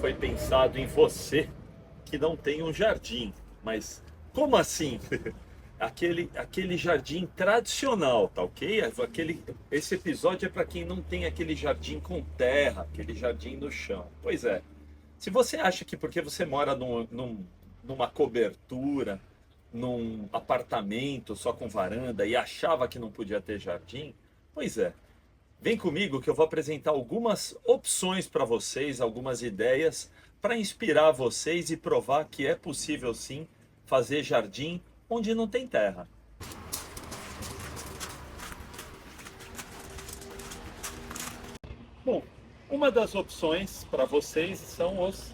foi pensado em você que não tem um jardim. Mas como assim? Aquele jardim tradicional, tá ok? Esse episódio é para quem não tem aquele jardim com terra, aquele jardim no chão. Pois é, se você acha que porque você mora numa cobertura, num apartamento só com varanda e achava que não podia ter jardim, pois é. Vem comigo que eu vou apresentar algumas opções para vocês, algumas ideias para inspirar vocês e provar que é possível sim fazer jardim onde não tem terra. Bom, uma das opções para vocês são os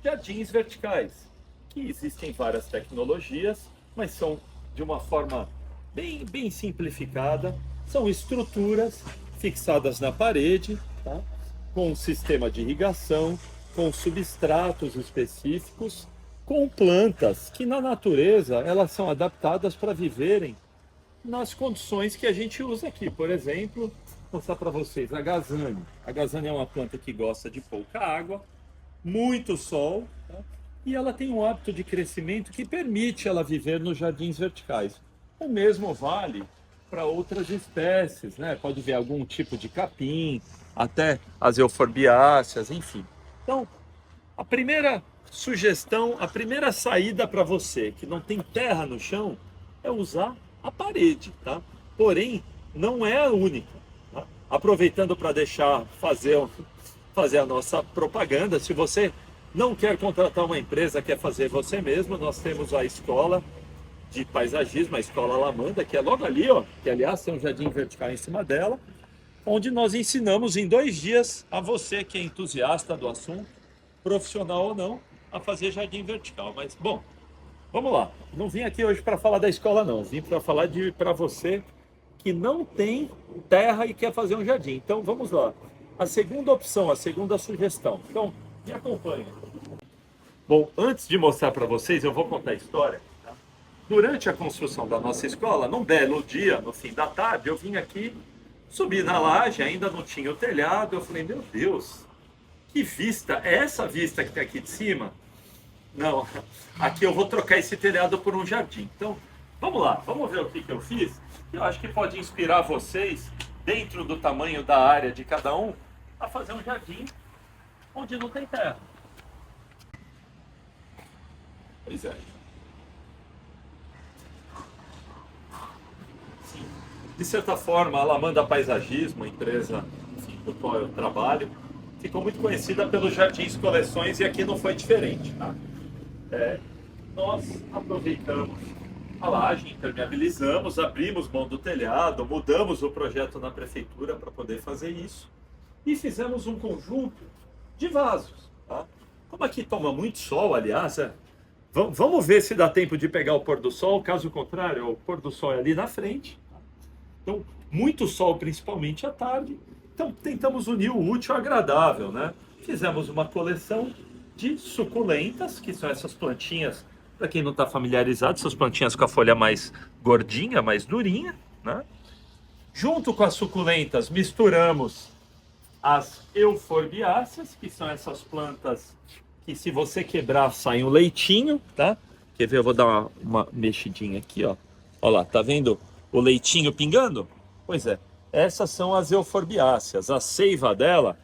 jardins verticais, que existem várias tecnologias, mas são de uma forma bem simplificada. São estruturas fixadas na parede, tá? Com um sistema de irrigação, com substratos específicos, com plantas que na natureza elas são adaptadas para viverem nas condições que a gente usa aqui. Por exemplo, vou mostrar para vocês a gazane. A gazane é uma planta que gosta de pouca água, muito sol, tá? E ela tem um hábito de crescimento que permite ela viver nos jardins verticais. O mesmo vale para outras espécies, né? Pode ver algum tipo de capim, até as euforbiáceas, enfim. Então, a primeira sugestão, a primeira saída para você que não tem terra no chão é usar a parede, tá? Porém, não é a única, tá? Aproveitando para fazer a nossa propaganda, se você não quer contratar uma empresa, quer fazer você mesmo, nós temos a escola de paisagismo, a Escola Lamanda, que é logo ali, ó, que aliás tem um jardim vertical em cima dela, onde nós ensinamos em 2 dias a você que é entusiasta do assunto, profissional ou não, a fazer jardim vertical. Mas, bom, vamos lá. Não vim aqui hoje para falar da escola, não. Vim para falar para você que não tem terra e quer fazer um jardim. Então, vamos lá. A segunda opção, a segunda sugestão. Então, me acompanha. Bom, antes de mostrar para vocês, eu vou contar a história. Tá? Durante a construção da nossa escola, num belo dia, no fim da tarde, eu vim aqui, subi na laje, ainda não tinha o telhado. Eu falei, meu Deus, que vista! É essa vista que tem aqui de cima? Não, aqui eu vou trocar esse telhado por um jardim. Então, vamos lá, vamos ver o que eu fiz. Eu acho que pode inspirar vocês, dentro do tamanho da área de cada um, a fazer um jardim onde não tem terra. Pois é. Sim. De certa forma, a Lamanda Paisagismo, a empresa, enfim, do qual eu trabalho, ficou muito conhecida pelos jardins coleções e aqui não foi diferente, tá? Nós aproveitamos a laje, impermeabilizamos, abrimos mão do telhado, mudamos o projeto na prefeitura para poder fazer isso e fizemos um conjunto de vasos, tá? Como aqui toma muito sol, aliás, vamos ver se dá tempo de pegar o pôr do sol, caso contrário, o pôr do sol é ali na frente. Então, muito sol, principalmente à tarde. Então, tentamos unir o útil ao agradável, né? Fizemos uma coleção de suculentas, que são essas plantinhas, para quem não está familiarizado, essas plantinhas com a folha mais gordinha, mais durinha, né? Junto com as suculentas, misturamos as euforbiáceas, que são essas plantas que se você quebrar sai um leitinho, tá? Quer ver? Eu vou dar uma mexidinha aqui, ó. Olha lá, tá vendo o leitinho pingando? Pois é, essas são as euforbiáceas. A seiva dela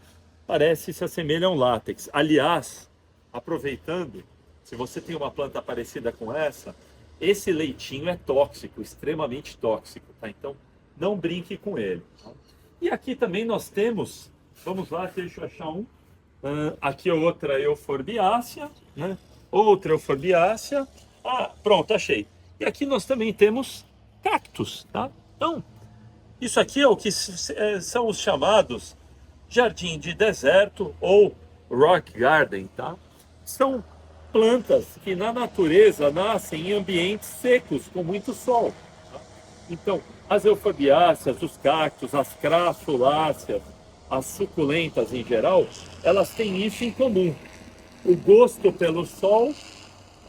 se assemelha a um látex. Aliás, aproveitando, se você tem uma planta parecida com essa, esse leitinho é tóxico, extremamente tóxico, tá? Então, não brinque com ele. Tá? E aqui também nós temos, vamos lá, deixa eu achar um. Aqui é outra euforbiácea, né? Outra euforbiácea. Ah, pronto, achei. E aqui nós também temos cactos, tá? Então, isso aqui é o que são os chamados jardim de deserto ou rock garden, tá? São plantas que na natureza nascem em ambientes secos, com muito sol. Tá? Então, as euforbiáceas, os cactos, as crassuláceas, as suculentas em geral, elas têm isso em comum. O gosto pelo sol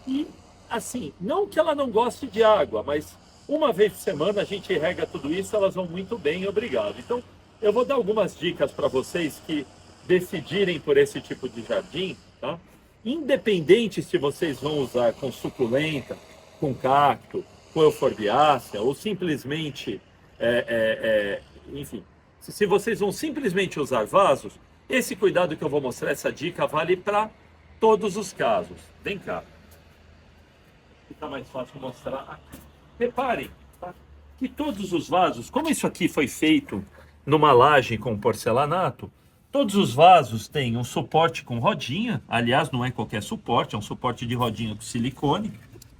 e, assim, não que ela não goste de água, mas uma vez por semana a gente rega tudo isso, elas vão muito bem, obrigado. Então, eu vou dar algumas dicas para vocês que decidirem por esse tipo de jardim tá? Independente se vocês vão usar com suculenta, com cacto, com euforbiácea, ou simplesmente, enfim, se vocês vão simplesmente usar vasos, esse cuidado que eu vou mostrar, essa dica, vale para todos os casos. Vem cá. Fica mais fácil mostrar aqui. Reparem, tá? Que todos os vasos, como isso aqui foi feito numa laje com porcelanato, todos os vasos têm um suporte com rodinha. Aliás, não é qualquer suporte, é um suporte de rodinha com silicone,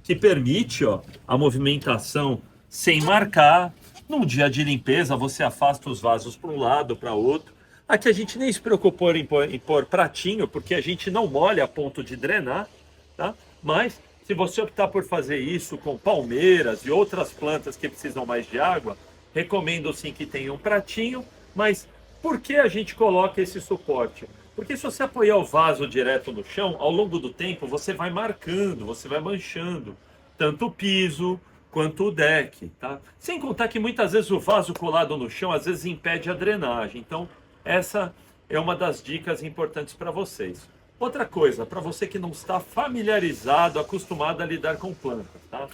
que permite, ó, a movimentação sem marcar. Num dia de limpeza, você afasta os vasos para um lado, para outro. Aqui a gente nem se preocupou em pôr pratinho, porque a gente não molha a ponto de drenar, tá? Mas se você optar por fazer isso com palmeiras e outras plantas que precisam mais de água, recomendo sim que tenha um pratinho. Mas por que a gente coloca esse suporte? Porque se você apoiar o vaso direto no chão, ao longo do tempo você vai marcando, você vai manchando tanto o piso quanto o deck, tá? Sem contar que muitas vezes o vaso colado no chão às vezes impede a drenagem. Então essa é uma das dicas importantes para vocês. Outra coisa, para você que não está familiarizado, acostumado a lidar com plantas, tá?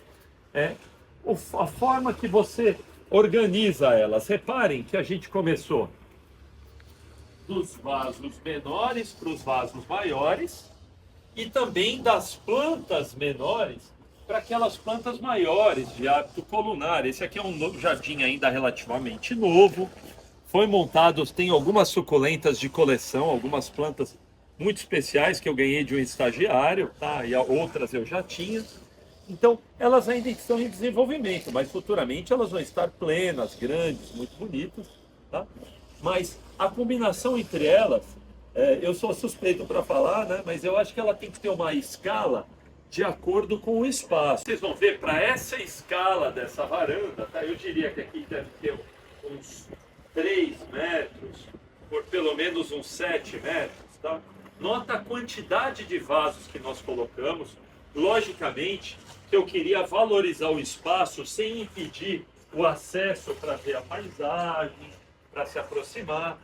É a forma que você organiza elas. Reparem que a gente começou dos vasos menores para os vasos maiores e também das plantas menores para aquelas plantas maiores de hábito colunar. Esse aqui é um jardim ainda relativamente novo. Foi montado, tem algumas suculentas de coleção, algumas plantas muito especiais que eu ganhei de um estagiário, tá? E outras eu já tinha. Então, elas ainda estão em desenvolvimento, mas futuramente elas vão estar plenas, grandes, muito bonitas, tá? Mas a combinação entre elas, eu sou suspeito para falar, né? Mas eu acho que ela tem que ter uma escala de acordo com o espaço. Vocês vão ver, para essa escala dessa varanda, tá? Eu diria que aqui deve ter uns 3 metros por pelo menos uns 7 metros, tá? Nota a quantidade de vasos que nós colocamos. Logicamente que eu queria valorizar o espaço sem impedir o acesso para ver a paisagem, para se aproximar.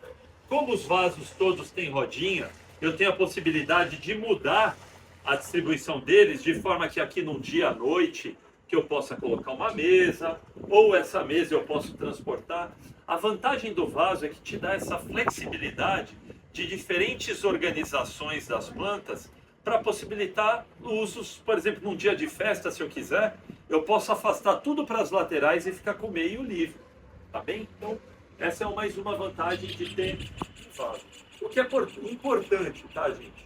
Como os vasos todos têm rodinha, eu tenho a possibilidade de mudar a distribuição deles de forma que aqui num dia à noite que eu possa colocar uma mesa, ou essa mesa eu posso transportar. A vantagem do vaso é que te dá essa flexibilidade de diferentes organizações das plantas para possibilitar usos, por exemplo, num dia de festa, se eu quiser, eu posso afastar tudo para as laterais e ficar com o meio livre, tá bem? Então, essa é mais uma vantagem de ter vaso. O que é importante, tá, gente?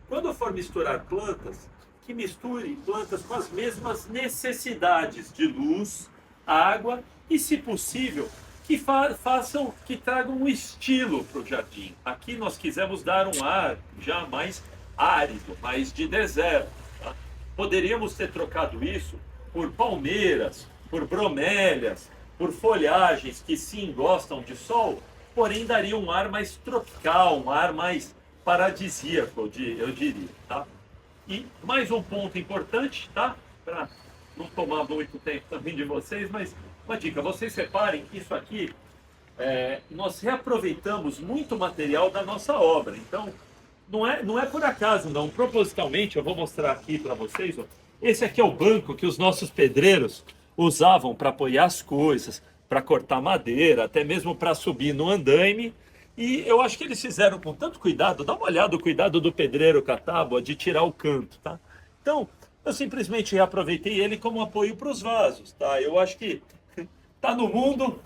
Quando eu for misturar plantas, que misture plantas com as mesmas necessidades de luz, água e, se possível, que façam, que tragam um estilo para o jardim. Aqui nós quisemos dar um ar já mais árido, mais de deserto. Tá? Poderíamos ter trocado isso por palmeiras, por bromélias, por folhagens que sim gostam de sol, porém daria um ar mais tropical, um ar mais paradisíaco, eu diria. Tá? E mais um ponto importante, tá? Para não tomar muito tempo também de vocês, mas uma dica, vocês reparem que isso aqui, nós reaproveitamos muito material da nossa obra. Então, não é por acaso, não. Propositalmente, eu vou mostrar aqui para vocês. Ó. Esse aqui é o banco que os nossos pedreiros usavam para apoiar as coisas, para cortar madeira, até mesmo para subir no andaime. E eu acho que eles fizeram com tanto cuidado. Dá uma olhada, o cuidado do pedreiro com a tábua de tirar o canto, tá? Então, eu simplesmente reaproveitei ele como apoio para os vasos, tá? Eu acho que tá no mundo,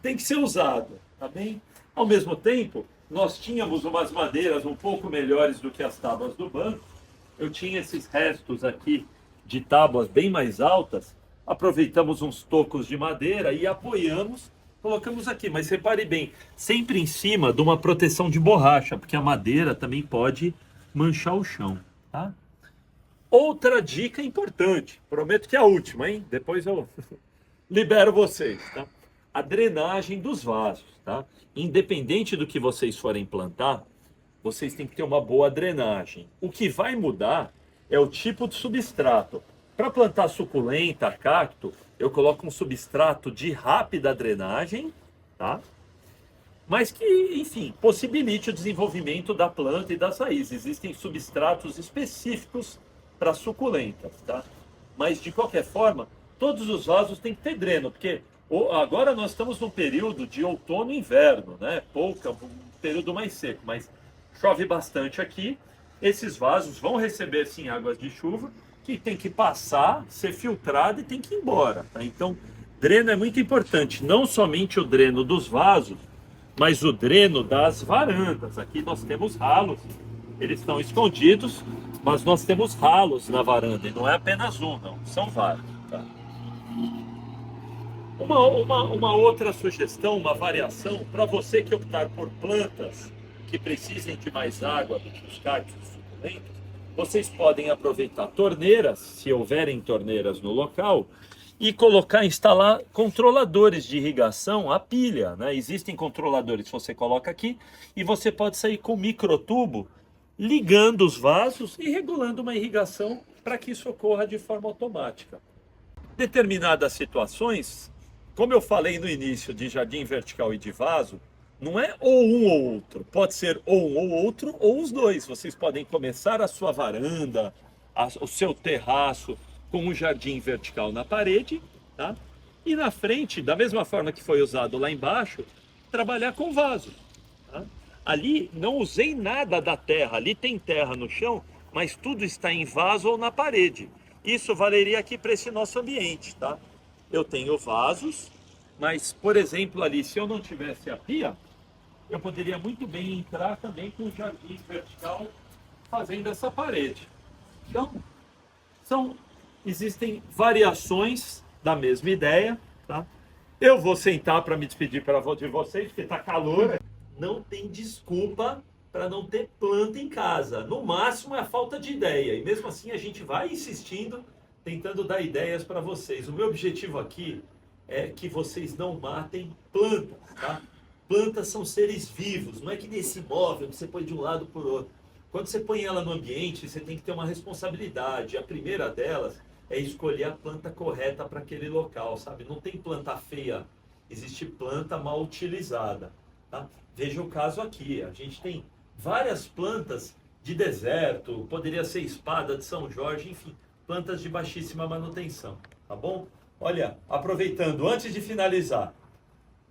tem que ser usado, tá bem? Ao mesmo tempo, nós tínhamos umas madeiras um pouco melhores do que as tábuas do banco. Eu tinha esses restos aqui de tábuas bem mais altas. Aproveitamos uns tocos de madeira e apoiamos, colocamos aqui. Mas repare bem, sempre em cima de uma proteção de borracha, porque a madeira também pode manchar o chão, tá? Outra dica importante, prometo que é a última, hein? Depois eu libero vocês, tá? A drenagem dos vasos, tá? Independente do que vocês forem plantar, vocês têm que ter uma boa drenagem. O que vai mudar é o tipo de substrato. Para plantar suculenta, cacto, eu coloco um substrato de rápida drenagem, tá? mas que, enfim, possibilite o desenvolvimento da planta e das raízes. Existem substratos específicos para suculentas, tá? Mas, de qualquer forma, todos os vasos têm que ter dreno, porque agora nós estamos num período de outono e inverno, né? Um período mais seco, mas chove bastante aqui. Esses vasos vão receber, sim, águas de chuva, que tem que passar, ser filtrado e tem que ir embora, tá? Então, dreno é muito importante, não somente o dreno dos vasos, mas o dreno das varandas. Aqui nós temos ralos, eles estão escondidos, mas nós temos ralos na varanda, e não é apenas um, não, são vários. Tá? Uma outra sugestão, uma variação, para você que optar por plantas que precisem de mais água do que os cactos suculentos, vocês podem aproveitar torneiras, se houverem torneiras no local, e instalar controladores de irrigação a pilha, né? Existem controladores que você coloca aqui e você pode sair com microtubo ligando os vasos e regulando uma irrigação para que isso ocorra de forma automática. Em determinadas situações, como eu falei no início de jardim vertical e de vaso, não é ou um ou outro, pode ser ou um ou outro ou os dois. Vocês podem começar a sua varanda, o seu terraço com um jardim vertical na parede, tá? E na frente, da mesma forma que foi usado lá embaixo, trabalhar com vaso. Tá? Ali não usei nada da terra, ali tem terra no chão, mas tudo está em vaso ou na parede. Isso valeria aqui para esse nosso ambiente, tá? Eu tenho vasos, mas, por exemplo, ali, se eu não tivesse a pia, eu poderia muito bem entrar também com o jardim vertical fazendo essa parede. Então, existem variações da mesma ideia, tá? Eu vou sentar para me despedir de vocês, porque está calor. Não tem desculpa para não ter planta em casa. No máximo é a falta de ideia. E mesmo assim a gente vai insistindo, tentando dar ideias para vocês. O meu objetivo aqui é que vocês não matem plantas, tá? Plantas são seres vivos, não é que nesse imóvel que você põe de um lado para o outro. Quando você põe ela no ambiente, você tem que ter uma responsabilidade. A primeira delas é escolher a planta correta para aquele local, sabe? Não tem planta feia, existe planta mal utilizada, tá? Veja o caso aqui, a gente tem várias plantas de deserto, poderia ser espada de São Jorge, enfim, plantas de baixíssima manutenção, tá bom? Olha, aproveitando, antes de finalizar,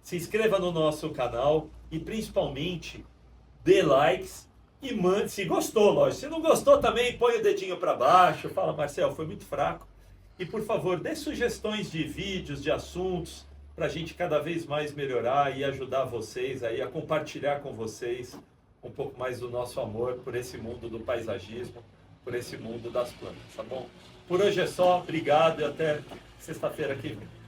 se inscreva no nosso canal e principalmente dê likes e mande, se gostou, lógico. Se não gostou também, põe o dedinho para baixo, fala, Marcel, foi muito fraco. E por favor, dê sugestões de vídeos, de assuntos, para a gente cada vez mais melhorar e ajudar vocês aí a compartilhar com vocês um pouco mais do nosso amor por esse mundo do paisagismo, por esse mundo das plantas, tá bom? Por hoje é só, obrigado e até sexta-feira que vem.